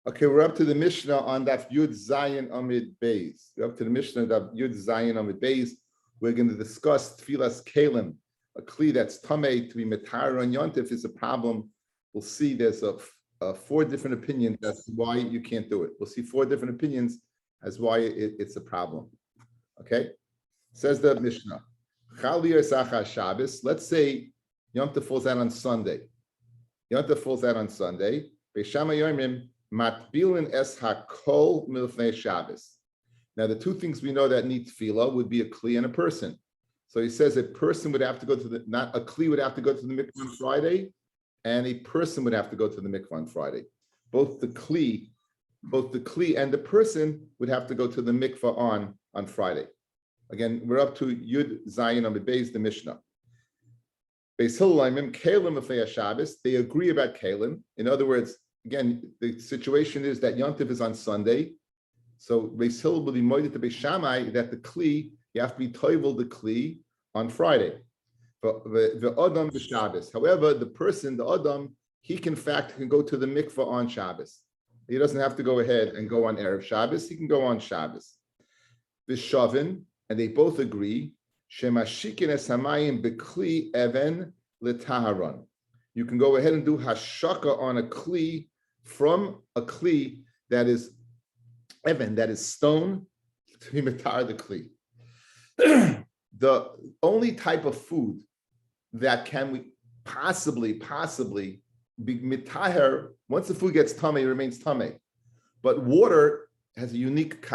Okay, we're up to the Mishnah on Daf Yud Zayin Amid Beis. We're up to the Mishnah Daf Yud Zayin Amid Beis. We're going to discuss Tfilas Kalim, a kli that's tamei to be metar on Yontif is a problem. We'll see there's four different opinions as to why you can't do it. We'll see four different opinions as why it's a problem. Okay, says the Mishnah. Chalir Sacha Shabbos. Let's say Yontif falls out on Sunday. Yontif falls out on Sunday. Beishama Yomim. Matbilin es hakol milfnei Shabbos. Now, the two things we know that need tefillah would be a kli and a person. So he says a person would have to go to the, not a kli would have to go to the mikvah on Friday, and a person would have to go to the mikvah on Friday. Both the kli and the person would have to go to the mikvah on Friday. Again, we're up to Yud Zayin Amid Beis, the Mishnah. Beis Hillel Kalim milfnei Shabbos. They agree about Kalim. In other words, again, the situation is that Yontif is on Sunday, so Beis Hillel will be moeded to Beis Shammai that the kli, you have to be toivel the kli on Friday. The Adam b'Shabbos. However, the person, the Adam, he can go to the mikvah on Shabbos. He doesn't have to go ahead and go on Erev Shabbos. He can go on Shabbos. V'shavin, and they both agree. Shemashikin es hamayim b'kli even l'taharon. You can go ahead and do hashaka on a kli from a kli that is even, that is stone, to be mitar the kli. The only type of food that can we possibly be mitaher, once the food gets tamei, it remains tamei. But water has a unique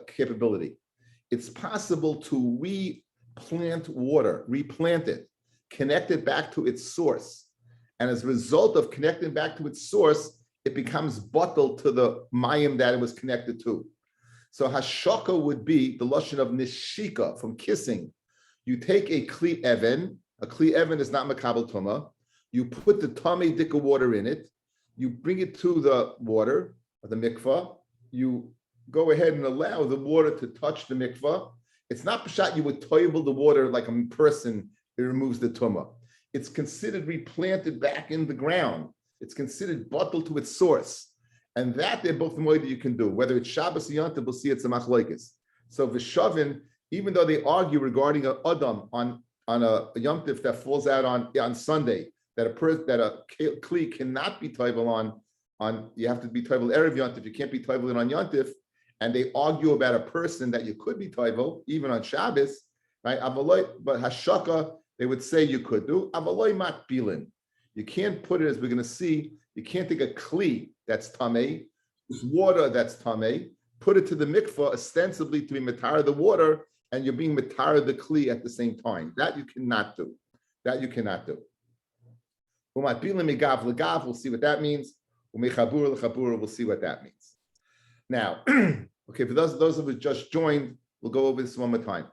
capability. It's possible to replant water, replant it, connect it back to its source. And as a result of connecting back to its source, it becomes bottled to the mayim that it was connected to. So hashaka would be the lashon of nishika, from kissing. You take a kli even is not makabel tuma. You put the tamei dika water in it. You bring it to the water, or the mikvah. You go ahead and allow the water to touch the mikvah. It's not pshat you would toivel the water like a person, it removes the tumah. It's considered replanted back in the ground. It's considered bottled to its source. And that they're both the way that you can do. Whether it's Shabbos or Yontif, we'll see it's a machlokes. So V'shavin, even though they argue regarding an Adam on a Yontif that falls out on Sunday, that a kli cannot be toivel on, you have to be toivel Erev Yontif, you can't be toivel on Yontif, and they argue about a person that you could be toivel, even on Shabbos, right? But Hashaka, they would say you could do avaloi mat bilin. You can't put it, as we're going to see, you can't take a kli that's tamei, water that's tamei, put it to the mikvah ostensibly to be matar the water, and you're being matar the kli at the same time. That you cannot do. That you cannot do. Umat bilin migav legav, we'll see what that means. Umechabur lechabur, we'll see what that means. Now, okay, for those of us who just joined, we'll go over this one more time.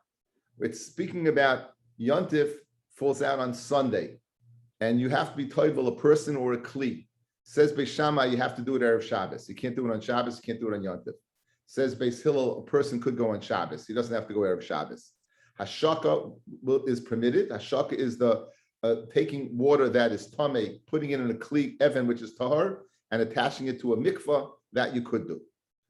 It's speaking about Yontif falls out on Sunday, and you have to be toivel a person or a kli. Says Beis Shammai, you have to do it Erev Shabbos. You can't do it on Shabbos, you can't do it on Yontif. Says Beis Hillel, a person could go on Shabbos. He doesn't have to go Erev Shabbos. Hashaka is permitted. Hashaka is the taking water that is tamei, putting it in a kli even, which is tahar, and attaching it to a mikvah, that you could do.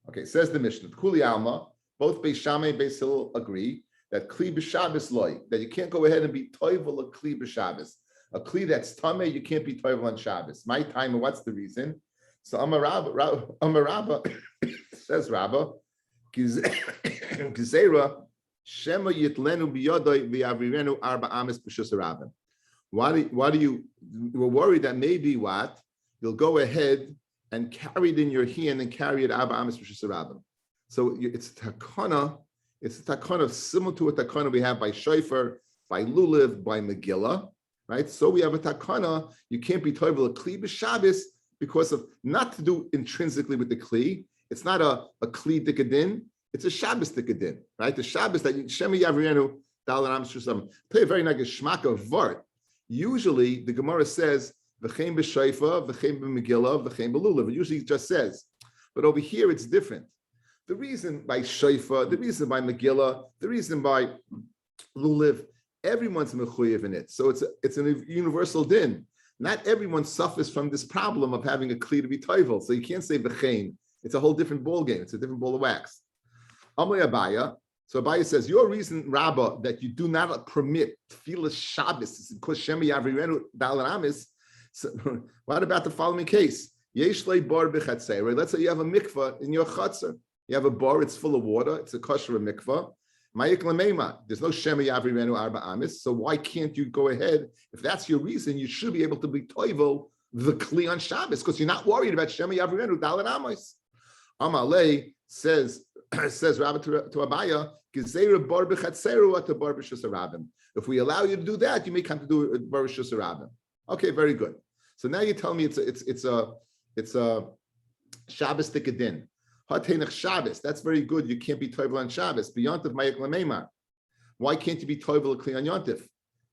Okay, says the Mishnah, Kuli Alma, both Beis Shammai and Beis Hillel agree that kli b'Shabbos loy, that you can't go ahead and be toivel a kli b'Shabbos. A kli that's tamei, you can't be toivel on Shabbos. My time, what's the reason? So Amar Rabba says Rabba, Gzeira Shema yitlenu biyadoi v'yavirenu arba amis b'shus rabim. Why do you were worried that maybe what you'll go ahead and carry it in your hand and carry it arba amis b'shus rabim. So it's takana. It's a takana similar to a takana we have by shofar, by lulav, by Megillah, right? So we have a takana. You can't be toivel a kli b'Shabbos because of not to do intrinsically with the kli. It's not a kli dikadin. It's a Shabbos dikadin, right? The Shabbos that shemi yavrenu dalar amshusam. Play a very nice shmak of vart. Usually the Gemara says v'chein b'shofar, v'chein b'Megillah, v'chein b'lulav. It usually just says, but over here it's different. The reason by shofar, the reason by Megillah, the reason by lulav, everyone's mechuyev in it. So it's a universal din. Not everyone suffers from this problem of having a kli to be toivel. So you can't say v'chein. It's a whole different ball game. It's a different ball of wax. Amay Abaya. So Abaya says, your reason, Rabbah, that you do not permit tefillah Shabbos is because Shemi Yavrenu Dalan Amis. So what about the following case? Yesh lei bar b'chatzera. Let's say you have a mikvah in your chatzar. You have a bar, it's full of water. It's a kosher mikvah. Ma'ik l'meima. There's no Shemi Yavrenu Arba Amis. So why can't you go ahead? If that's your reason, you should be able to be toivel the kli on Shabbos because you're not worried about Shemi Yavrenu Dalan Amis. Amalei says Rabbi to Abaya, if we allow you to do that, you may come to do it bar rishus harabim. Okay, very good. So now you tell me it's a Shabbos tikadin. Hatenach Shabbos. That's very good. You can't be toivel on Shabbos. Beyond of mayik lameimar. Why can't you be toivel kli on Yontif?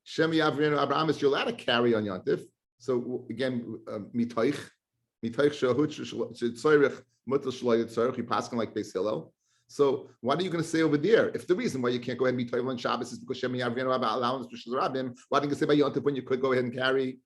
Shemi Avrenu Abrahamis, you're allowed to carry on Yontif. So again, mitoich shahut tzorich mutal shloyed tzorich. You pass like Beis Hillel. So what are you going to say over there? If the reason why you can't go ahead and be toivel on Shabbos is because Shemi Avrenu allowance rishus harabim, why didn't you say by Yontif when you could go ahead and carry?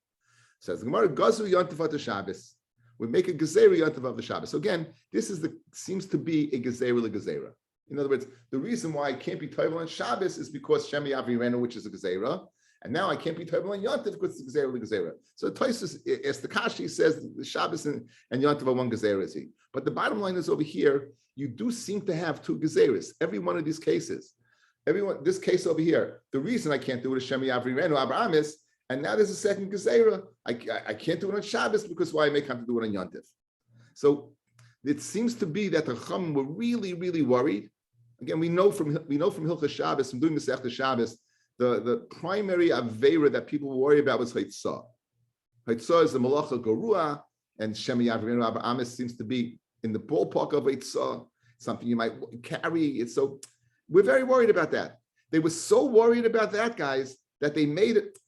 Says the Gemara, Gazu Yontif at the Shabbos. We make a gezerah Yontif of the Shabbos. So again, this seems to be a gezerah. In other words, the reason why I can't be toivel on Shabbos is because Shemi Avrenu, which is a gezerah, and now I can't be toivel on Yontif because it's gezerah. So Tosfos, as the Kashi says, the Shabbos and Yontif are one gezerah. But the bottom line is over here, you do seem to have two gezerahs. Every one of these cases, this case over here, the reason I can't do it is Shemi Avrenu Abrahamis. And now there's a second gezerah. I can't do it on Shabbos because why I may come to do it on Yontif. So it seems to be that the Chum were really, really worried. Again, we know from Hilchos Shabbos, from doing Masechta Shabbos, the primary avera that people worry about was Haitzah. Haitzah is the Malacha Garua, and Shemi Avrenu Abrahamis seems to be in the ballpark of Haitzah, something you might carry. So we're very worried about that. They were so worried about that, guys, that they made it.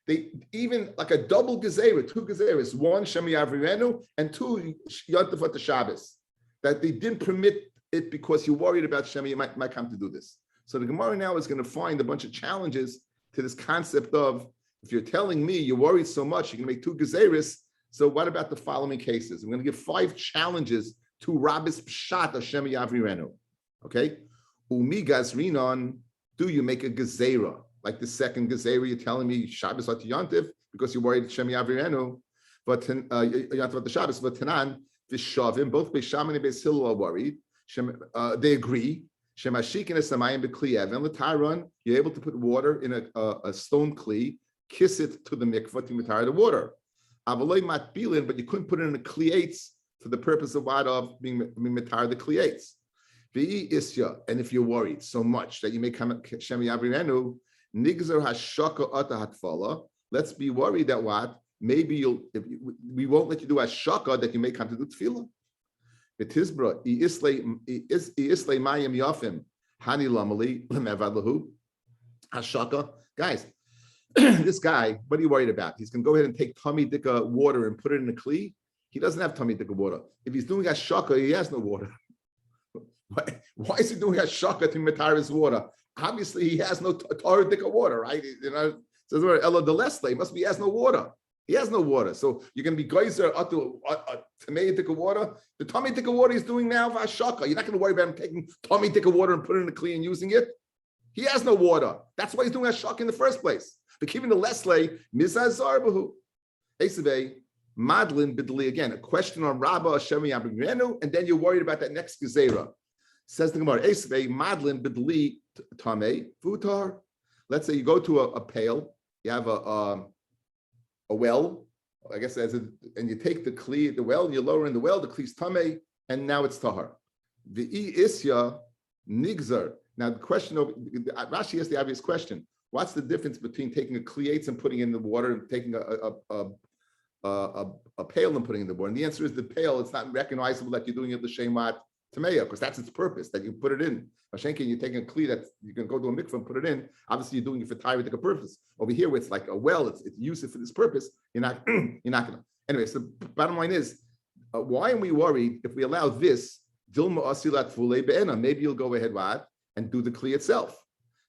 They even like a double gezerah, two gezerahs, one Shemi Avrenu and two Yontif at the Shabbos, that they didn't permit it because you're worried about Shemi, you might come to do this. So the Gemara now is going to find a bunch of challenges to this concept of, if you're telling me you're worried so much, you're going to make two gezerahs, so what about the following cases? I'm going to give 5 challenges to Rabbi's Pshat of Shemi Avrenu. Okay? Umi Gazrinon, do you make a gezerah? Like the second gezerah, you're telling me Shabbos at Yontif because you're worried Shemi Avrenu, but Yontif at the Shabbos. But Tanan, Vishavim, both Beis Shammai and Beis Hillel are worried. They agree. Shemashikin es samayim b'kli even l'taron. You're able to put water in a stone kli, kiss it to the mikvah to retire the water. Avaloi matbilin, but you couldn't put it in a kliates for the purpose of what of being retire the kliates. V'i isya, and if you're worried so much that you may come Shemi Avrenu. Nigzer hashaka ata hatfala. Let's be worried that what? Maybe we won't let you do hashaka that you may come to do tefillah. Betizbra islay mayim yafim hani lamali lemevadlahu hashaka. Guys, this guy, what are you worried about? He's going to go ahead and take tummy dika water and put it in a kli. He doesn't have tummy dika water. If he's doing hashaka, he has no water. Why is he doing hashaka to retire his water? Obviously, he has no Torah dika water, right? You know, says Ella de Leslie must be he has no water. He has no water, so you're going to be geyser to tamei dika water. The tummy dika water he's doing now for hashaka. You're not going to worry about him taking tummy dika water and putting it in the kli and using it. He has no water. That's why he's doing hashaka in the first place. But keeping the Leslie mizazar b'hu esavei madlin bidli again. A question on Rabba Shemi Avrenu, and then you're worried about that next gezerah. Says the Gemara, esavei madlin bidli tamei futar. Let's say you go to a pail, you have a well, I guess, and you take the kli, the well, and you lower in the well, the kli's tamei, and now it's tahar. The isya nigzar. Now the question of Rashi has the obvious question: what's the difference between taking a kliates and putting in the water, and taking a pail and putting in the water? And the answer is the pail. It's not recognizable that you're doing it l'shemat tameya, because that's its purpose, that you put it in. Mashenkin, you're taking a kli that you can go to a mikvah and put it in. Obviously, you're doing it for tyritic purpose. Over here, where it's like a well, it's used for this purpose. You're not gonna. Anyway, so the bottom line is, why are we worried if we allow this? Dilma asilat fule be'ena. Maybe you'll go ahead and do the kli itself.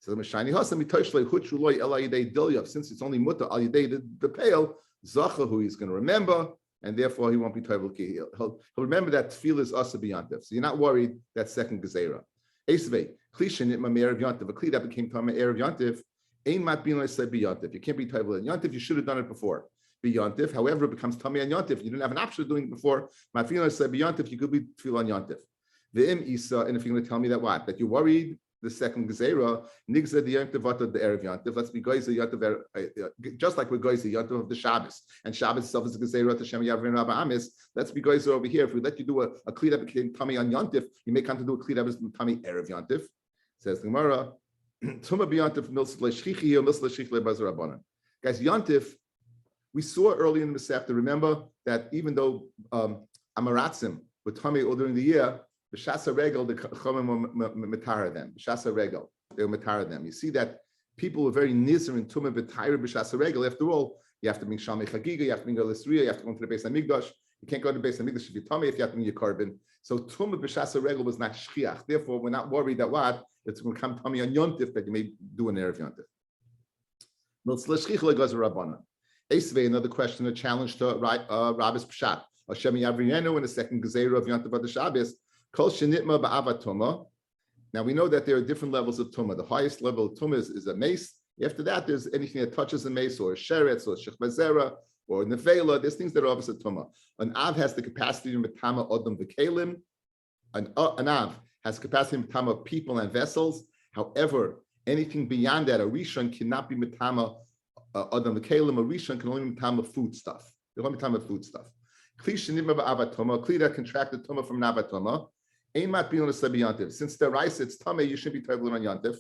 So the mashani hasam mitoishlei hutruloi elayidei dilyav. Since it's only muta al yidei the pail, Zacha, he's going to remember, and therefore he won't be toivel ki. He'll remember that tefillah is asa b'yantiv. So you're not worried that second gezerah. Esvei, kli shenit ma erev yantiv. A kli that became tama erev yantiv, ein mat bin l'sei b'yantiv. You can't be toivel in yantiv. You should have done it before. B'yantiv, however, it becomes tama and yantiv. You didn't have an option of doing it before. Mat bin l'sei b'yantiv. You could be tefillah on yantiv. V'im isa, and if you're going to tell me that what? That you're worried the second gezerah, nigza the yantiv of the erev yantiv. Let's be goyze yantiv, just like we're goyze yantiv of the Shabbos, and Shabbos itself is a gezerah to Shem Yavrin Rabba Amis. Let's be goyze over here. If we let you do a kli that became tummy on yantiv, you may come to do a kli that was tummy erev yantiv. Says the Gemara, tuma b'yantiv milsle shchichi or milsle shchichle bazar rabbanan. Guys, yantiv, we saw early in the Masechta. Remember that even though amaratzim were tummy all during the year, B'shasa regel, the chomim were metara them. B'shasa regel, they were metara them. You see that people were very nizer in tumah b'tayra b'shasa regel. After all, you have to bring shalmei chagiga, you have to bring l'sriya, you have to go into the Beis Hamikdash. You can't go to the Beis Hamikdash if you're tummy, if you have to bring your carbon. So tumah b'shasa regel was not shchiach. Therefore, we're not worried that what it's going to come tummy on yontif that you may do an erev yontif. Miltzle shchich legoz rabbana. Esvei, another question, a challenge to Rabbi's pshat. Hashem yavrienu in the second gezerah of yontif of the Shabbos. Kol shenitma ba'ava tuma. Now we know that there are different levels of tuma. The highest level of tuma is a mace. After that, there's anything that touches a mace or a sheretz or shechbazera or nevela. There's things that are opposite tuma. An av has the capacity to metama odom v'kelim. An av has capacity to metama people and vessels. However, anything beyond that, a rishon cannot be metama odom v'kelim. A rishon can only metama food stuff. They only metama food stuff. Kli shenitma ba'ava tuma. Kli that contracted tuma from navatuma. Since the rice it's tame, you should be toivel on yantif,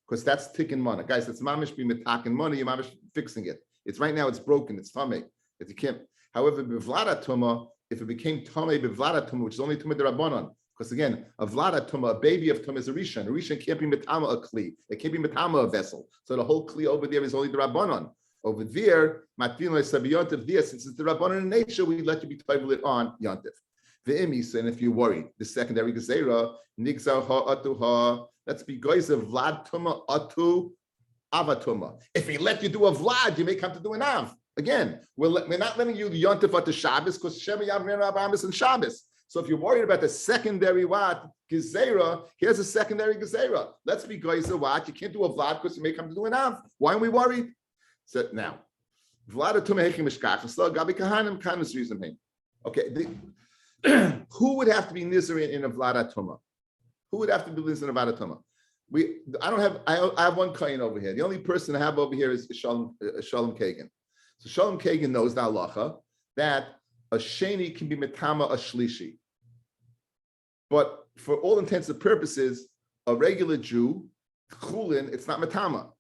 because that's tikkun mana. Guys, that's mamish be mitakin money, you're mamish fixing it. It's right now, it's broken, it's tame. If you can't, however, bivlada tuma, if it became tame bivlada tuma, which is only tuma derabanan, because again, a vlada tuma, a baby of tuma is a rishon. A rishon can't be mitama a kli, it can't be mitama a vessel. So the whole kli over there is only derabanan. Over there, matfino sabiyantiv there, since it's the rabbanan in nature, we let you be toivel it on yantif. And if you're worried, the secondary gezerah, nigzar ha. Let's be goyze vlad tuma atu avatuma. If he let you do a vlad, you may come to do an av. Again, we're not letting you yontif at the Shabbos because Shem Yavrin Rabbamis and Shabbos. So if you're worried about the secondary what gezerah, here's a secondary gezerah. Let's be goyze what. You can't do a vlad because you may come to do an av. Why are we worried? So now, vlad tuma hechim mishkach. So gabi kahanim kanas reason. Okay. Who would have to be nizar in a vlada tuma? Who would have to be nizar in a vlada tuma? I have one kohen over here. The only person I have over here is Shalom Kagan. So Shalom Kagan knows the halacha that a sheni can be metama a shlishi. But for all intents and purposes, a regular Jew, chulin, it's not metama.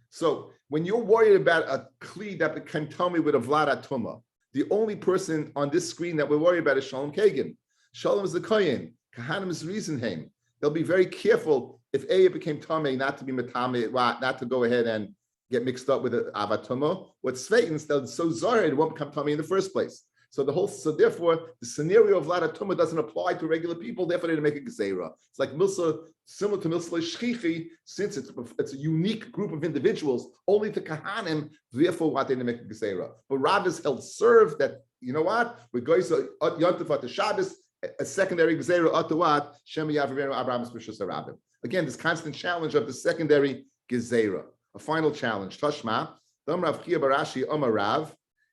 So when you're worried about a kli that became tummy with a vlada tuma, the only person on this screen that we're worried about is Shalom Kagan. Shalom is the Kohen. Kahanim is Riesenheim. They'll be very careful if it became Tameh, not to be Matame, not to go ahead and get mixed up with Avatuma. What's Sveitens, they'll so Zara, it won't become Tameh in the first place. So therefore, the scenario of Lada Tuma doesn't apply to regular people, therefore they make a Gezerah. It's like Milsa, similar to Milsa Shchichi, since it's a unique group of individuals, only to Kahanim, therefore why they make a Gezerah. But Rabbis held serve that, you know what, we're going to Yontif at the Shabbos, a secondary Gezerah Atawat, Shem Yavrim Abraham Spishus Rabbim. Again, this constant challenge of the secondary Gezerah. A final challenge. Tashma, Dam Rav Chia Barashi Omarav,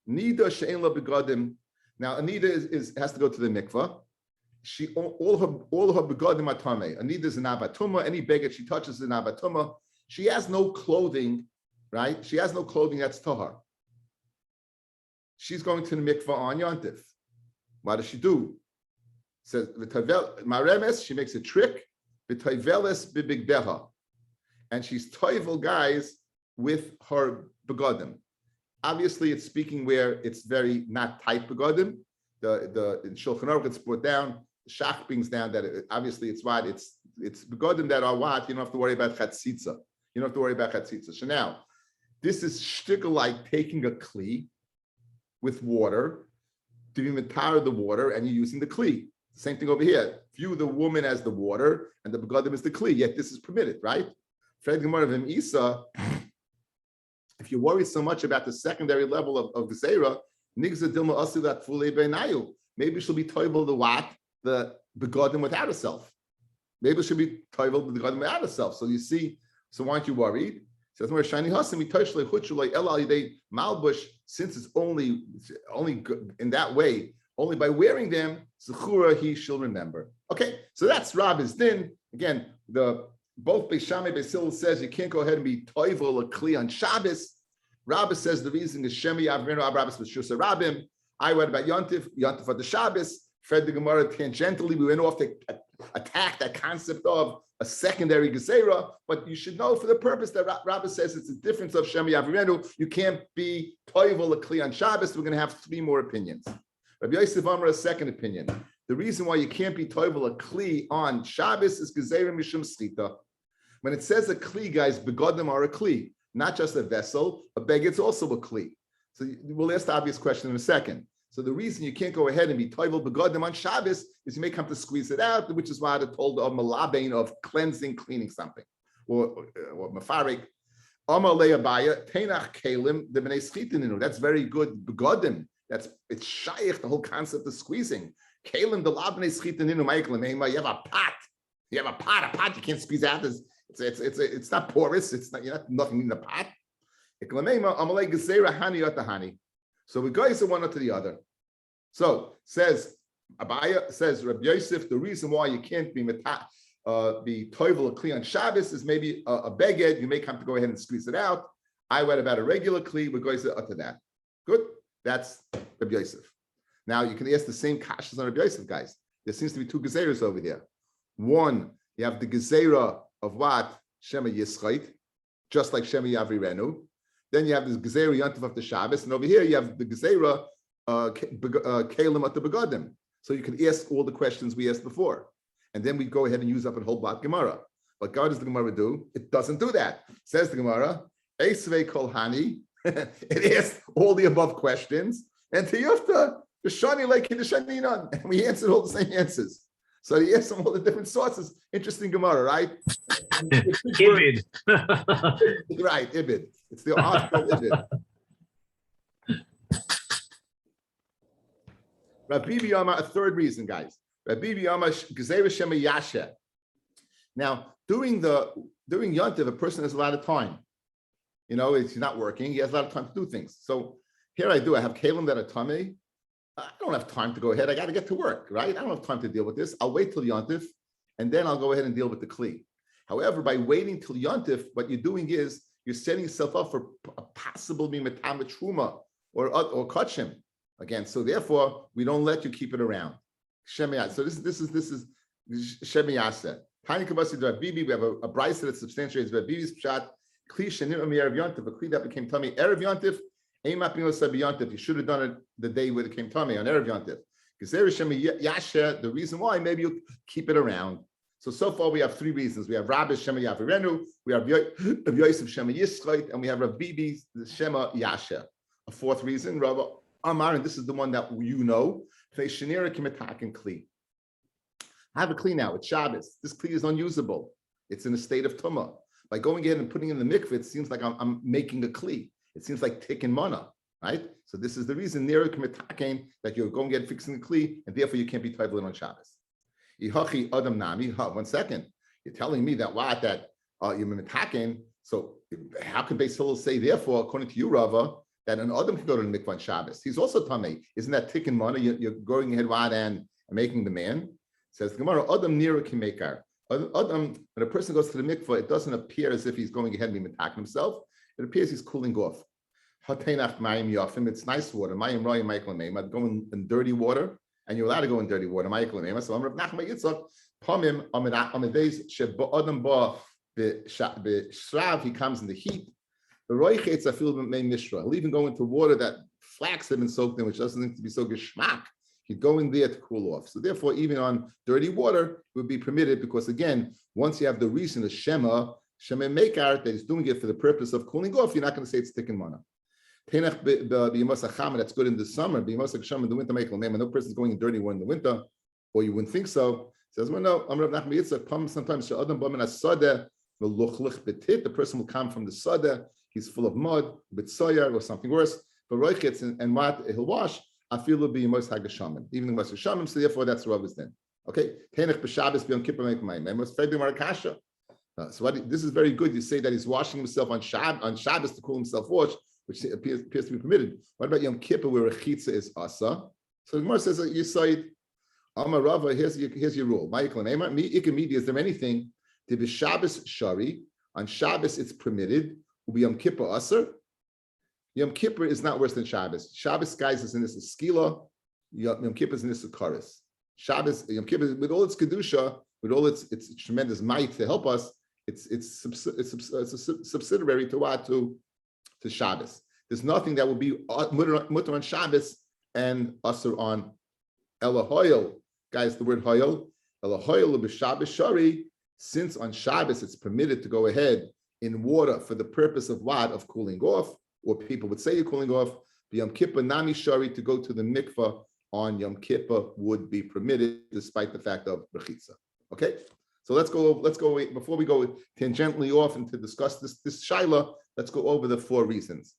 Nida She'en La Begadim. Now, Anita has to go to the mikvah. All her begadim are tameh. Anita is an abatuma. Any beggar she touches is an abatuma. She has no clothing, right? She has no clothing that's tahar. She's going to the mikvah on yontif. What does she do? Says maremes. She makes a trick. V'toiveles bibigdeha, and she's toivel guys with her begadim. Obviously, it's speaking where it's very not tight begadim. In Shulchan Aruch it's brought down. The Shach brings down that obviously it's what it's begadim that are what you don't have to worry about chatzitza. You don't have to worry about chatzitza. So now, this is shtickle like taking a kli with water, to be matar the water, and you're using the kli. Same thing over here. View the woman as the water, and the begadim is the kli. Yet this is permitted, right? Fred Gemara of Isa. If you're worried so much about the secondary level of Gezerah, Nigza dilma asilat fule beinayu. Maybe she'll be toivel the what? The begotten without a self. Maybe she'll be toivel the begotten without a self. So you see, so why aren't you worried? Says more shiny hasami toishle huchulay elalidei malbush. Since it's only in that way, only by wearing them, zechura she'll remember. Okay, so that's Rabbi's din. Again, both Beis Shammai Beis Hillel says you can't go ahead and be toivel a kli on Shabbos. Rabbi says the reason is Shemi Avrinu Abrabas was Shusa Rabbim. I read about Yontif for the Shabbos. Fed the Gemara tangentially. We went off to attack that concept of a secondary Gezerah, but you should know for the purpose that Rabbi says it's a difference of Shemi Avrinu. You can't be toivel a kli on Shabbos. We're going to have three more opinions. Rabbi Yosef Amar, a second opinion. The reason why you can't be toivel a kli on Shabbos is Gezerah Mishum Schita. When it says a kli, guys, begodim are a kli. Not just a vessel, a beged's also a kli. So we'll ask the obvious question in a second. So the reason you can't go ahead and be toivel begodim on Shabbos is you may come to squeeze it out, which is why I told of malabain of cleansing, cleaning something, or mafarik. Amar le'abaya tenach kelim the b'nei schitinu. That's very good begodim. It's shaykh, the whole concept of squeezing. Kelim the labnei schitinu ma'iklim. You have a pot. A pot you can't squeeze out. It's not porous. It's not, you're not nothing in the pot. So we go from one to the other. So says Abaya, says Rabbi Yosef, the reason why you can't be toivel a kli on Shabbos is maybe a beged. You may come to go ahead and squeeze it out. I read about a regular kli. We're going to that. Good. That's Rabbi Yosef. Now you can ask the same kashas on Rabbi Yosef, guys. There seems to be two gezeras over here. One, you have the gezerah of what? Shema Yischait, just like Shema Yavrirenu. Then you have this Gezerah Yantav of the Shabbos, and over here you have the Gezerah Kalim at the Begadim. So you can ask all the questions we asked before. And then we go ahead and use up a whole block Gemara. What God does the Gemara do? It doesn't do that. Says the Gemara, Eisvei Kol Hani. It asks all the above questions. And Tiyufta, the Shani like the Shaninan. And we answered all the same answers. So he asked them all the different sources. Interesting Gemara, right? Ibid. Right, Ibid. It's the article Ibid. Rabbi Biyama, a third reason, guys. Rabbi Biyama, Gezerah Shema Yasha. Now, during Yontiv, a person has a lot of time. You know, he's not working. He has a lot of time to do things. So here I have Kalim that are tummy. I don't have time to go ahead. I got to get to work, right? I don't have time to deal with this. I'll wait till Yontif, and then I'll go ahead and deal with the Kli. However, by waiting till Yontif, what you're doing is you're setting yourself up for a possible Mimatam Truma or Kachim. Again, so therefore, we don't let you keep it around. Shemiyah. So this is Shemiyasa. Tiny Kabasi to Bibi, we have a brisa that substantiates Bibi's Pshat, Kli Shenim Erev Yontif, a Kli that became tummy Erev Yontif. You should have done it the day where it came tummy on Erev Yontif. The reason why, maybe you keep it around. So far we have three reasons. We have Rabbi Shema Yavirenu, we have Yosef Shema Yischait, and we have Rabbi Bibi Shema Yasha. A fourth reason, Rabbi Amar, and this is the one that you know. I have a kli now. It's Shabbos. This kli is unusable. It's in a state of tumah. By going in and putting it in the mikveh, it seems like I'm making a kli. It seems like tikkun mana, right? So this is the reason that you're going to get fixing the kli, and therefore you can't be toiveling on Shabbos. Adam nami. 1 second. You're telling me that you're mitaken. So how can Beis Hillel say, therefore, according to you, Rava, that an Adam can go to the mikvah on Shabbos? He's also tamei. Isn't that tikkun mana? You're going ahead and making the man. Says the Gemara, Adam nira kimekar. Adam, when a person goes to the mikvah, it doesn't appear as if he's going ahead and mitaken himself. It appears he's cooling off. It's nice water. I'm going in dirty water, and you're allowed to go in dirty water. So I'm Rav Nachman Yitzchak. Pamim Amadeis Sheba Adam Ba B'Shrav. He comes in the heat. The roichetz I feel may mishra. He'll even go into water that flax have been soaked in, which doesn't need to be so geschmack. He'd go in there to cool off. So therefore, even on dirty water, it would be permitted because again, once you have the reason, the Shema Mekar, that he's doing it for the purpose of cooling off, you're not going to say it's tikkun mana. That's good in the summer. In the winter, no person's going in dirty water in the winter, or you wouldn't think so. Says, well, no, sometimes the person will come from the sada, he's full of mud, bitsoyar, or something worse. Baroichitz and what he'll wash, afilu be most hagashamim, even the most hagashamim. So therefore, that's Rava's then. Okay, Tenech b'Shabbos b'Yom Kippur make my name. Was Fegdim Marakasha. So this is very good. You say that he's washing himself on Shabbos to cool himself wash, which appears to be permitted. What about Yom Kippur, where a chitza is asa? So the Gemara says that you say, Amar Rava, here's your rule. Is there anything to be Shabbos shari? On Shabbos it's permitted. Will be Yom Kippur aser. Yom Kippur is not worse than Shabbos. Shabbos, guys, is in this skila. Yom Kippur is in this karis. Shabbos, Yom Kippur, with all its kedusha, with all its tremendous might to help us, it's subsidiary to what to Shabbos. There's nothing that will be mutter on Shabbos and asur on Elahoyel. Guys, the word hoyel, Elahoyel b'Shabbos shari. Since on Shabbos it's permitted to go ahead in water for the purpose of what? Of cooling off, or people would say you're cooling off. The Yom Kippur nami shari, to go to the mikvah on Yom Kippur would be permitted, despite the fact of rechitza. Okay, so let's go before we go tangentially off and to discuss this shaila. Let's go over the 4 reasons.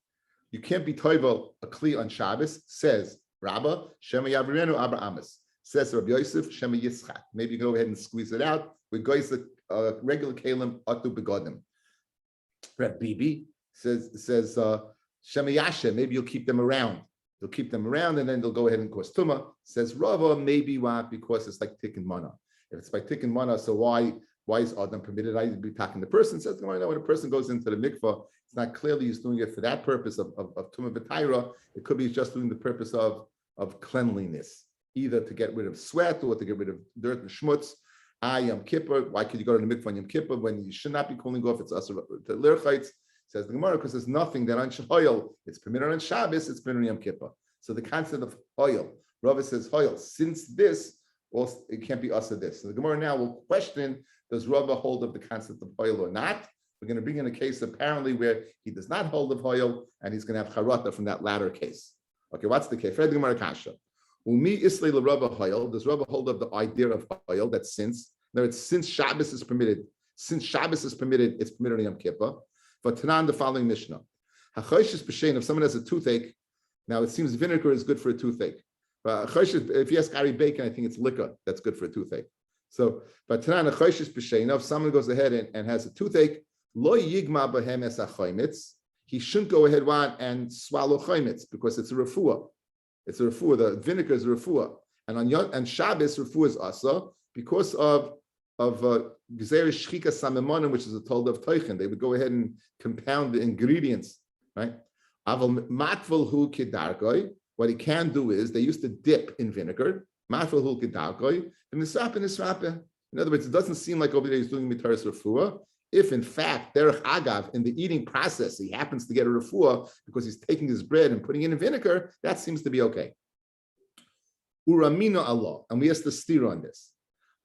You can't be toivel a kli on Shabbos, says Rabbi Shema Yavrenu Abba Amos. Says Rabbi Yosef Shema Yitzchak. Maybe you can go ahead and squeeze it out. We go regular kalim atu begodim. Rabbi Bibi says Shema Yasha. Maybe you'll keep them around. They'll keep them around, and then they'll go ahead and cause tuma. Says Rava, maybe why? Because it's like tikkun mana. If it's by tikkun mana, so why is Adam permitted? I be talking the person. Says when a person goes into the mikvah, it's not clearly he's doing it for that purpose of tuma v'taira. It could be just doing the purpose of cleanliness, either to get rid of sweat or to get rid of dirt and schmutz. Yom Kippur. Why could you go to the mikvah on Yom Kippur when you should not be cooling off? It's also the lirchitz. Says the Gemara, because there's nothing that on Hoyel, it's permitted on Shabbos, it's permitted on Yom Kippur. So the concept of Hoyel, Rava says Hoyel, since this, well, it can't be also this. So the Gemara now will question, does Rava hold of the concept of Hoyel or not? We're going to bring in a case apparently where he does not hold of Hoyel, and he's going to have Charata from that latter case. Okay, what's the case? Fred the Gemara Kasha. Umi Islay Rava Hoyel, does Rava hold of the idea of Hoyel that since Shabbos is permitted, it's permitted on Yom Kippur. But Tanan, the following Mishnah. If someone has a toothache, now it seems vinegar is good for a toothache. But if you ask Ari Bacon, I think it's liquor that's good for a toothache. So, but Tanan, if someone goes ahead and has a toothache, lo yigma bahem es achaymitz, he shouldn't go ahead and swallow chaymitz because it's a refuah. It's a refuah. The vinegar is a refuah. And on Shabbos, refuah is asa because of Gezeres Shchika Samemonim, which is a told of Teichen. They would go ahead and compound the ingredients, right? Aval Matvul Hu Kedargoi. What he can do is they used to dip in vinegar. Matvul Hu Kedargoi. And Nisrape. In other words, it doesn't seem like over there he's doing Mitaris Refuah. If in fact, Derech Agav, in the eating process, he happens to get a Refuah because he's taking his bread and putting it in vinegar, that seems to be okay. Uramino Allah. And we have to steer on this.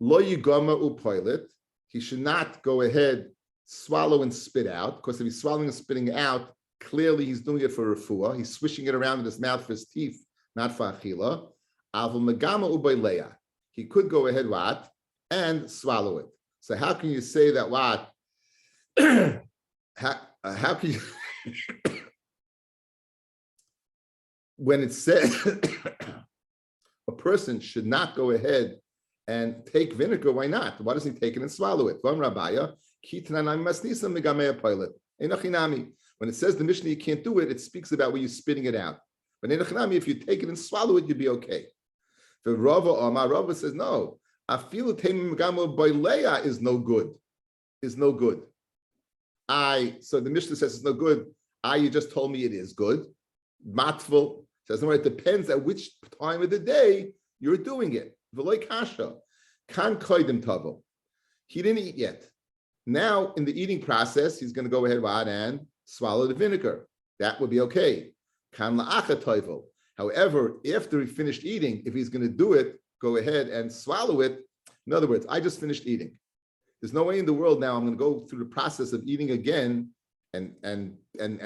Lo yigama upoilet, he should not go ahead, swallow and spit out, because if he's swallowing and spitting out, clearly he's doing it for refuah. He's swishing it around in his mouth for his teeth, not for achila. Avul megama ubayleya, he could go ahead what and swallow it. So how can you say that what? How can you when it says a person should not go ahead and take vinegar, why not? Why doesn't he take it and swallow it? When it says the Mishnah you can't do it, it speaks about when you're spitting it out. But if you take it and swallow it, you'd be okay. The Rava says no. Is no good. Is no good. So the Mishnah says it's no good. You just told me it is good. Matful says no. It depends at which time of the day you're doing it. V'loy kasha, kan koidim tavo. He didn't eat yet. Now, in the eating process, he's going to go ahead and swallow the vinegar. That would be okay. Kan la'acha toivo. However, after he finished eating, if he's going to do it, go ahead and swallow it. In other words, I just finished eating. There's no way in the world now I'm going to go through the process of eating again and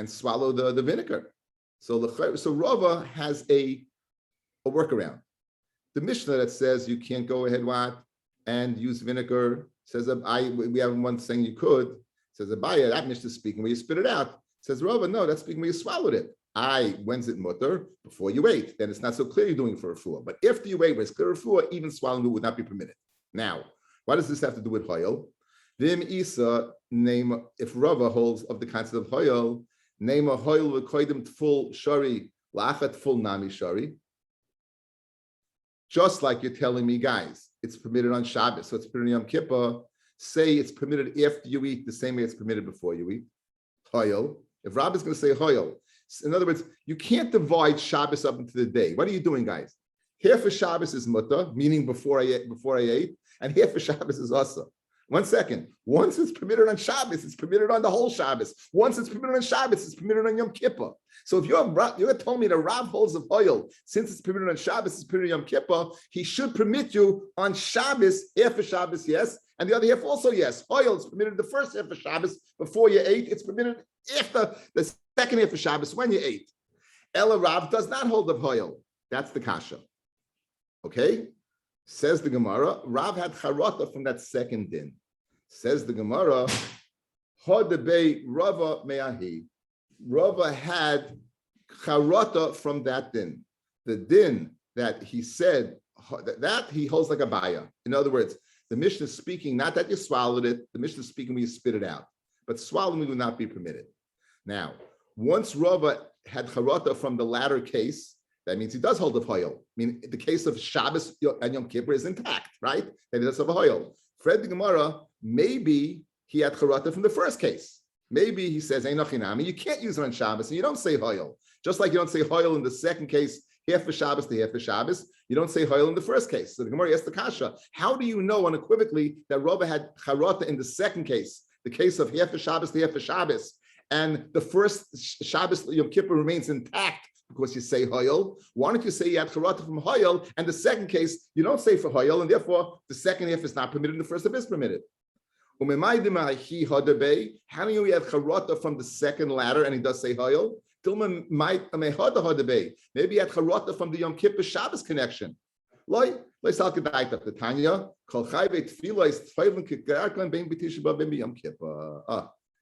swallow the vinegar. So Rava has a workaround. The Mishnah that says you can't go ahead and use vinegar says we have one saying you could. Says Abaya, that Mishnah is speaking where you spit it out. Says Rava, no, that's speaking where you swallowed it. When's it mutter? Before you ate. Then it's not so clear you're doing for a refuah. But after you ate, when it's clear refuah, even swallowing it would not be permitted. Now, what does this have to do with hoyel? Vim Isa, name, if Rava holds of the concept of hoyel, name a hoyel v'koidim tful shari, lachat full nami shari. Just like you're telling me, guys, it's permitted on Shabbos, so it's permitted on Yom Kippur. Say it's permitted after you eat the same way it's permitted before you eat. Hoyel. If Rabbi is going to say hoyel, in other words, you can't divide Shabbos up into the day. What are you doing, guys? Half of Shabbos is mutter, meaning before I ate, and half of Shabbos is asa. 1 second. Once it's permitted on Shabbos, it's permitted on the whole Shabbos. Once it's permitted on Shabbos, it's permitted on Yom Kippur. So if you're telling me the Rav holds of oil, since it's permitted on Shabbos, it's permitted on Yom Kippur, he should permit you on Shabbos, half of Shabbos, yes, and the other half also, yes. Oil is permitted the first half of Shabbos before you ate. It's permitted after the second half of Shabbos when you ate. Ella Rav does not hold of oil. That's the kasha. Okay? Says the Gemara, Rav had charata from that second din. Says the Gemara, Hodebei Rava me'ahi. Rava had charata from that din. The din that he said, that he holds like a baya. In other words, the Mishnah is speaking, not that you swallowed it, the Mishnah is speaking when you spit it out. But swallowing will not be permitted. Now, once Rava had charata from the latter case, that means he does hold of hoyel. I mean, the case of Shabbos and Yom Kippur is intact, right? Then he does have a hoyel. Fred the Gemara, maybe he had charata from the first case. Maybe he says, Einochinami, you can't use it on Shabbos, and you don't say hoyel. Just like you don't say hoyel in the second case, half of Shabbos to half of Shabbos, you don't say hoyel in the first case. So the Gemara asks the kasha, how do you know unequivocally that Rava had charata in the second case, the case of half of Shabbos to half of Shabbos, and the first Shabbos Yom Kippur remains intact because you say hoyel? Why don't you say you had charata from hoyel, and the second case you don't say for hoyel, and therefore the second half is not permitted, and the first half is permitted? How do you have charata from the second ladder, and he does say hoyel? Maybe he had charata from the Yom Kippur Shabbos connection.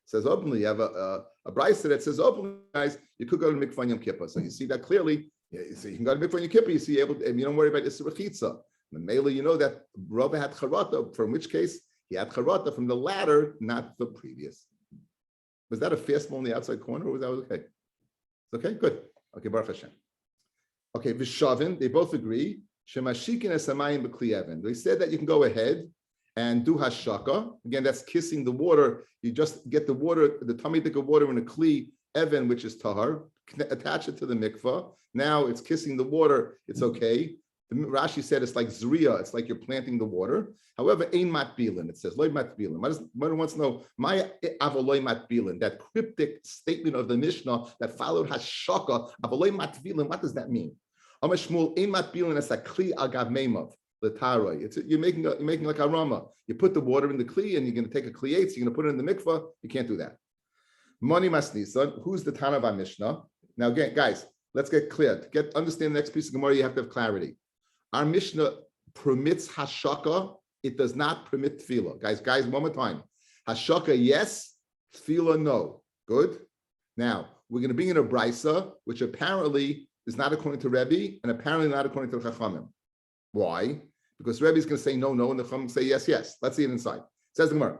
Says openly, you have a brisa that says openly, guys, you could go to mikvah Yom Kippur. So you see that clearly. You see, you can go to mikvah Yom Kippur. You see, you don't worry about Isra Chitza. The Mela, you know that Rava had charata, from which case he had charata from the latter, not the previous. Was that a fastball in the outside corner, or was that okay? It's okay, good. Okay, Baruch Hashem. Okay, Vishavin, they both agree. Shemashikin esamayim b'kli even. They said that you can go ahead and do hashaka. Again, that's kissing the water. You just get the water, the tamidik of water in a kli even, which is tahar, attach it to the mikvah. Now it's kissing the water. It's okay. The Rashi said it's like zriya. It's like you're planting the water. However, ein matbilin. It says loy matbilin. One wants to know my avoloy matbilin. That cryptic statement of the Mishnah that followed hashaka avoloy matbilin. What does that mean? Amashmul ein matbilin as a kli agav meimav. You're making like a rama. You put the water in the kli, and you're going to take a kli eitz. You're going to put it in the mikvah. You can't do that. Moni masnisan. Who's the Tana of our Mishnah? Now again, guys, let's get clear. To understand the next piece of Gemara, you have to have clarity. Our Mishnah permits hashaka. It does not permit tefillah. Guys, one more time. Hashaka, yes. Tefillah, no. Good. Now we're going to bring in a brisa, which apparently is not according to Rabbi, and apparently not according to the Chachamim. Why? Because Rebbe is going to say no, no, and the Chachamim say yes, yes. Let's see it inside. It says the Gemara.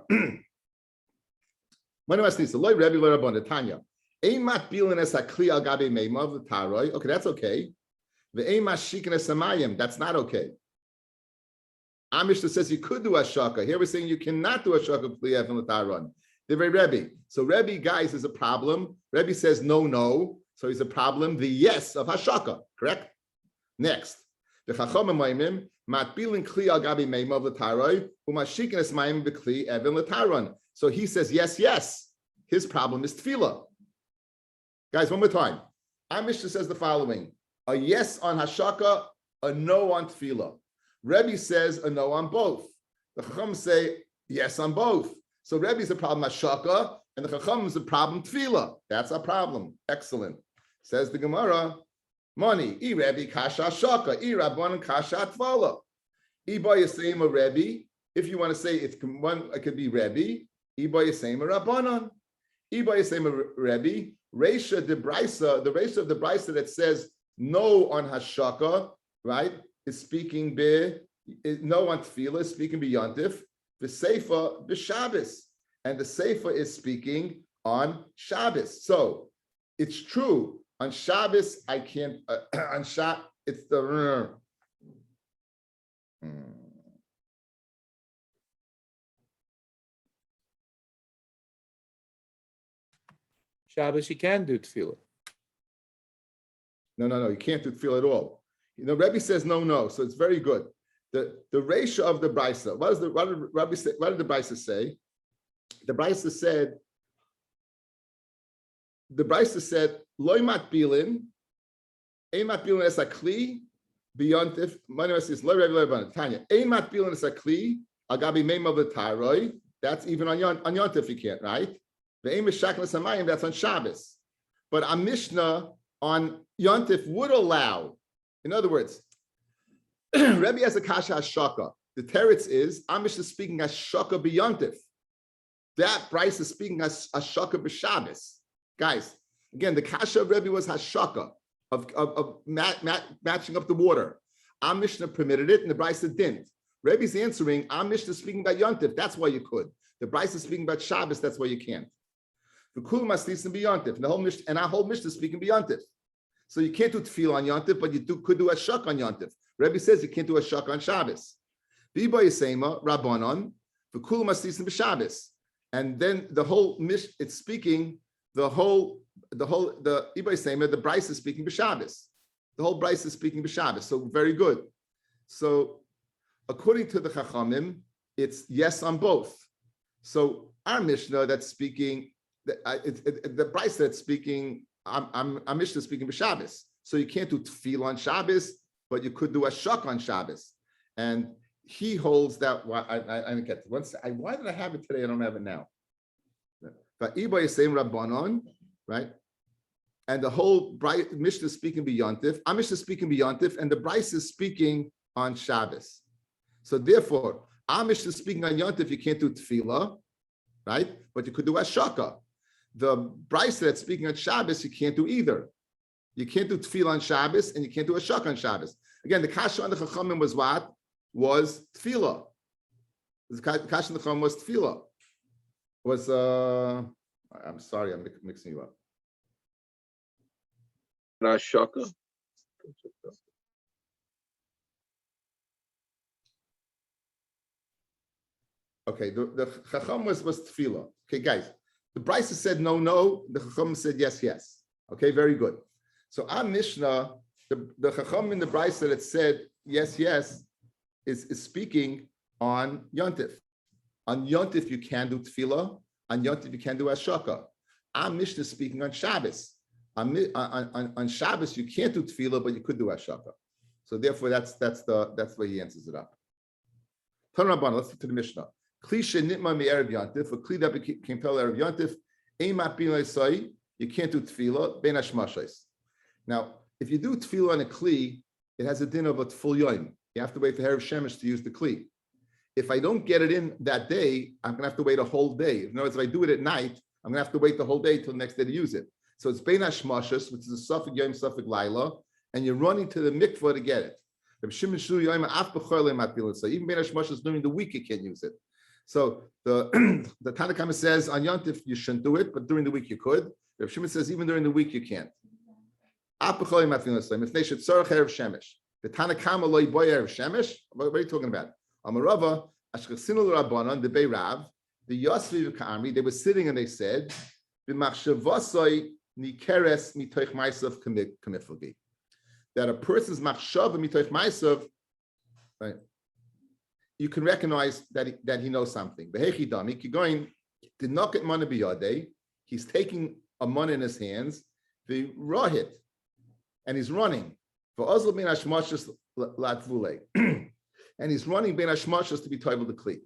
Okay, that's okay. That's not okay. Amishnah says you could do a shaka. Here we're saying you cannot do a shaka. They're very Rebbe. So Rebbe, guys, is a problem. Rebbe says no, no. So he's a problem. The yes of hashaka, correct? Next. The Chachamim Maimim matbilin kli al gabi meimav l'taroi umashikin es maim b'kli even l'taron. So he says yes, yes. His problem is tefillah. Guys, one more time. Our Mishnah says the following: a yes on hashaka, a no on tefillah. Rebbe says a no on both. The Chachamim say yes on both. So Rebbe's a problem hashaka, and the Chachamim is a problem tefillah. That's a problem. Excellent. Says the Gemara. Money, I Rebbe kasha shaka, I Rabban kasha tvala. I by a Rebbe. If you want to say it could be Rebbe, I by a Rabbanon. Iba Yisema Rebbe, Reisha de Brisa, the Reisha of the Brisa that says no on Hashaka, right, is speaking no on Tefillah, is speaking b'Yontif, the Seifa b'Shabbos, and the Seifa is speaking on Shabbos. So it's true on Shabbos. I can't on Shabbos. It's the Shabbos, you can do tefillah. No. You can't do tefillah at all. Rebbe says no. So it's very good. The ratio of the brisa. What did Rabbi say? What did the brisa say? The brisa said, "Loy matbilin, ein matbilin es akli beyontif." Manu says, "Loy Rebbe loy Tanya, ein matbilin es akli agabi meim of the taroi." That's even on yontif you can't, right? The aim is shaklas hamayim. That's on Shabbos, but a Mishnah on yontif would allow. In other words, Rebbe has a kasha hashaka. The teretz is Amish is speaking as shaka b'yontif. That Bryce is speaking as hashaka b'Shabbos. Guys, again, the kasha of Rebbe was hashaka of matching up the water. Our Mishnah permitted it, and the Bryce didn't. Rebbe's answering, our Mishnah is speaking about yontif. That's why you could. The Bryce is speaking about Shabbos. That's why you can't. The kul maslisim b'yontif, and the whole Mishnah, and our whole Mishnah is speaking b'yontif. So you can't do tefillah on yontif, but you could do a shak on yontif. Rebbe says you can't do a shak on Shabbos. V'ba yisema rabbanon v'kul maslisim b'Shabbos, and then the whole Mishnah it's speaking the Iba yisema the Bryce is speaking b'Shabbos. The whole Bryce is speaking b'Shabbos. So very good. So according to the Chachamim, it's yes on both. So our Mishnah that's speaking. The Bryce that's speaking, I'm Mishnah speaking b'Shabbos. So you can't do tefillah on Shabbos, but you could do a shak on Shabbos. And he holds that. I didn't get it. Why did I have it today? I don't have it now. But Iba is saying Rabbanon, right? And the whole Mishnah is speaking b'Yontif. I'm Mishnah speaking b'Yontif, and the Bryce is speaking on Shabbos. So therefore, I'm Mishnah speaking on Yontif. You can't do tefillah, right? But you could do a shaka. The Bryce that's speaking on Shabbos, you can't do either. You can't do tefillah on Shabbos, and you can't do a shak on Shabbos. Again, the kasha on the Chachamim was what? Was tefillah. The kasha on the Chachamim was tefillah. I'm sorry, I'm mixing you up. Not shaka. Okay, the Chacham was tefillah. Okay, guys. The Bryce said no. The Chacham said yes. Okay, very good. So our Mishnah, the Chacham in the Bryce that said yes, is speaking on Yontif. On Yontif you can do tefillah. On Yontif you can do ashaka. Our Mishnah is speaking on Shabbos. On Shabbos you can't do tefillah, but you could do ashaka. So therefore that's where he answers it up. Let's get to the Mishnah. Klisha nitma mi erev yontif, a kli that became pel erev yontif, eimat bin leisai, you can't do tefillah, ben hashmashais. Now, if you do tefillah on a kli, it has a din of a full yom. You have to wait for Erev Shemesh to use the kli. If I don't get it in that day, I'm going to have to wait a whole day. In other words, if I do it at night, I'm going to have to wait the whole day till the next day to use it. So it's ben hashmashas, which is a suffik yom, suffik laila, and you're running to the mikvah to get it. Even ben hashmashas during the week you can't use it. So the Tanakhama says on Yontif you shouldn't do it, but during the week you could. Rav Shimon says even during the week you can't. The Tanakhama loy boy erev shemesh. What are you talking about? Amarava ashchasinu l'rabbanon the Beirav the Yosvi v'Ka'amri. They were sitting and they said b'machshavosoi nikeres mitoich ma'asav kamiflagi. That a person's machshava mitoich ma'asav, right? You can recognize that he knows something. He's taking a money in his hands, the rohit, and he's running. And he's running ben hashmashas to be toivel the kli.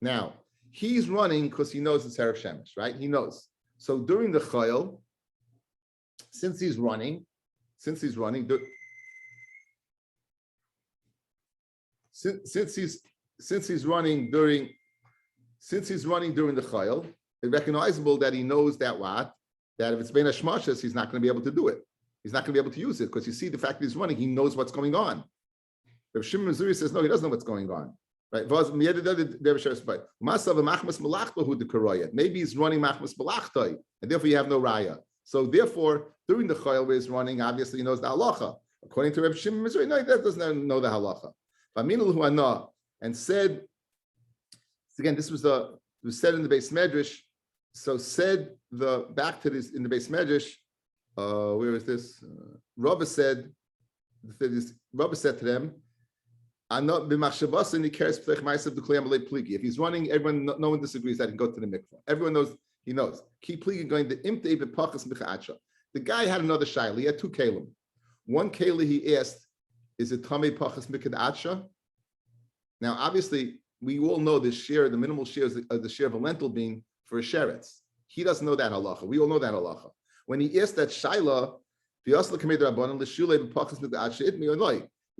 Now he's running because he knows it's erev shemesh, right? He knows. So during the chayil, since he's running. Since he's running during since he's running during the chayil, it's recognizable that he knows that if it's bein hashmashas, he's not going to be able to do it. He's not going to be able to use it because you see the fact that he's running, he knows what's going on. Rav Shimon Zuri says no, he doesn't know what's going on. Right? Maybe he's running machmas malachtai, and therefore you have no raya. So therefore, during the chayil where he's running, obviously he knows the halacha. According to Rav Shimon Zuri, no, he doesn't know the halacha. And said, again, this was said in the Beis Medrash. So said back to this in the Beis Medrash. Where is this? Rabbi said to them, if he's running, no one disagrees that he can go to the mikvah. Everyone knows, he knows. Keep going. The guy had another shaila. He had two kelim. One keli he asked, is it tamei pachas mikadacha? Now, obviously, we all know the share, the minimal share is the share of a lentil bean for a sheretz. He doesn't know that halacha. We all know that halacha. When he asked that shaila,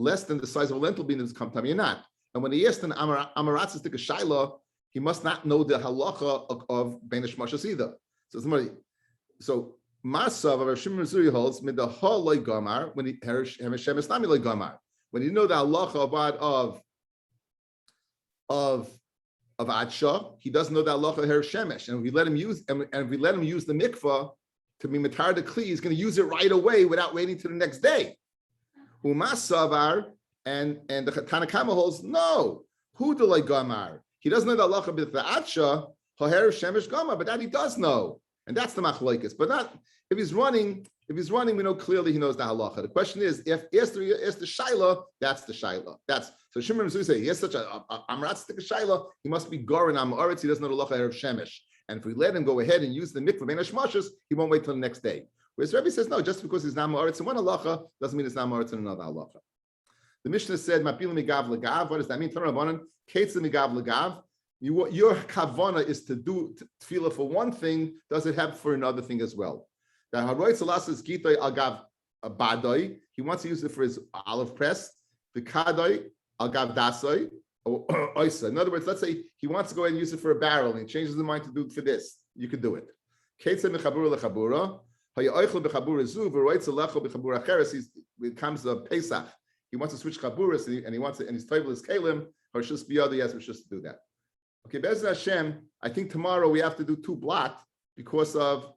less than the size of a lentil bean is come tamei or not. And when he asked an amaratzis to a shaila, he must not know the halacha of bein hashmashas either. So Masav of Shimon Zuri holds mid the ha loy gamar when he Hashem is nami loy gamar. When you know the halacha of Adsha, he doesn't know the halacha of Shemesh. And if we let him use the mikvah to be matar the kli, he's going to use it right away without waiting till the next day. Umasavar and the Tanakama holds no. Who do loy gamar? He doesn't know the halacha of the Adsha haher Shemesh gamar, but that he does know. And that's the machlokes. But not if he's running, we know clearly he knows the halacha. The question is, if it's the shaila, that's the shaila. So Shimon Zuri say he has such a amratz to shaila, he must be gorin amaretz. He doesn't know the halacha of shemesh. And if we let him go ahead and use the mikvah bein hashmashos, he won't wait till the next day. Whereas Rabbi says no, just because he's not amaretz in one halacha doesn't mean it's not amaretz in another halacha. The Mishnah said mapil migav legav. What does that mean? Tanur Rabbanan ketz migav legav. Your kavana is to do tefillah for one thing. Does it have for another thing as well? He wants to use it for his olive press. The kadai agav dasai. In other words, let's say he wants to go ahead and use it for a barrel, and he changes his mind to do it for this. You could do it. It comes to Pesach. He wants to switch chaburas, and he wants it, and his table is kalim. Or just biyadu, yes, we're just to do that. Okay, Be'ez Hashem, I think tomorrow we have to do two blot because of